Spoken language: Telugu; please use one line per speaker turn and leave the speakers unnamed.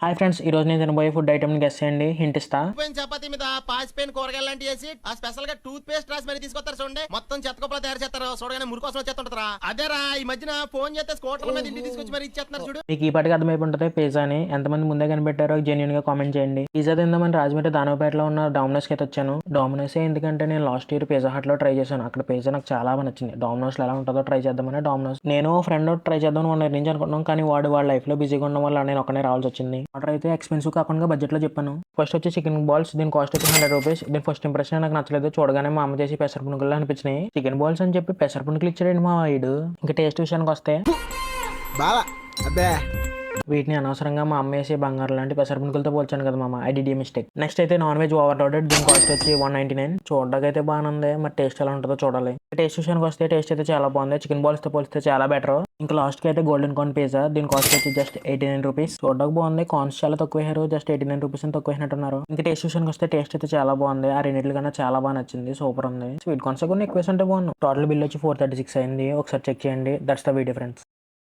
హాయ్ ఫ్రెండ్స్, ఈ రోజు నేను తినబోయే ఫుడ్ ఐటమ్ ని గెస్ చేయండి. హింట్ ఇస్తా.
చపాతీ మీద పాసిపోయిన కూరగాయలు లాంటి వేసి ఆ స్పెషల్ గా టూత్ పేస్ట్ రాసి మరి తీసుకొస్తారు చూడండి. మొత్తం చెత్తకొప్పలు తయారు చేస్తారు. చూడగానే మురికి కోసం వచ్చేస్తుంటారా. అదేరా ఈ మధ్యన ఫోన్ చేస్తే స్కూటర్ మీద ఇంటికి తీసుకొచ్చి మరి ఇచ్చేస్తున్నారు చూడు.
మీకు ఈ పాటికి అర్థమైపు ఉంటుంది పిజ్జా అని. ఎంతమంది ముందే కనిపెట్టారో జెన్యున్ గా కామెంట్ చేయండి. పిజ్జా తిందామని రాజమండ్రి దానవపేటలో ఉన్న డామినోస్ కి అయితే వచ్చాను. డామినోస్ ఎందుకంటే నేను లాస్ట్ ఇయర్ పిజ్జా హట్ లో ట్రై చేశాను. అక్కడ పిజ్జా నాకు చాలా బాగా నచ్చింది. డామినోస్ లో ఎలా ఉంటుందో ట్రై చేద్దామని డామినోస్ నేను ఫ్రెండ్ ట్రై చేద్దాం వన్ ఇయర్ నుంచి అనుకుంటున్నాం. కానీ వాడు వాళ్ళ లైఫ్ లో బిజీగా ఉండడం వల్ల నేను ఒకనే రావాల్సి వచ్చింది. ఆర్డర్ అయితే ఎక్స్పెన్సివ్ కాకుండా బడ్జెట్ లో చెప్పాను. ఫస్ట్ వచ్చి చికెన్ బాల్స్. దీని కాస్ట్ వచ్చి ₹100. దీని ఫస్ట్ ఇంప్రెషన్ నాకు నచ్చలేదు. చూడగానే మా అమ్మ చేసి పెసర పునుగులు అనిపించినాయి. చికెన్ బాల్స్ అని చెప్పి పెసర పునుగులు ఇచ్చాడండి మా వాడు. ఇంకా టేస్ట్ విషయానికి వస్తే
బావా అబ్బే
వీటిని అనవసరంగా మా అమ్మ వేసి బంగారం లాంటి పెసర పునుకులతో పోల్చాను కదా మామ. I did a mistake. Next అయితే నాన్ వెజ్ ఓవర్లోడెడ్. దీని కాస్ట్ వచ్చి 199. చూడడానికి అయితే బాగానే ఉంది. మరి టేస్ట్ ఎలా ఉంటుందో చూడాలి. టేస్ట్ విషయానికి వస్తే టేస్ట్ అయితే చాలా బాగుంది. చికెన్ బాల్స్ తో పోలిస్తే చాలా బెటర్. ఇంకా లాస్ట్ కి అయితే గోల్డెన్ కార్న్ పిజ్జా. దీని కాస్ట్ వచ్చి జస్ట్ ₹89. చూడడానికి బాగుంది. కార్న్స్ చాలా తక్కువ వేసారు. జస్ట్ ₹89 అని తక్కువ వేసినట్టున్నారు. ఇంకా టేస్ట్ విషయానికి వస్తే టేస్ట్ అయితే చాలా బాగుంది. ఆ రెండింటి కన్నా చాలా బాగా నచ్చింది. సూపర్ ఉంది. స్వీట్ కార్న్స్ కొన్ని ఎక్కువ వేసి అంటే బాగున్నాయి. టోటల్ బిల్ వచ్చి 436 అయింది. ఒకసారి చెక్ చేయండి. That's the video friends.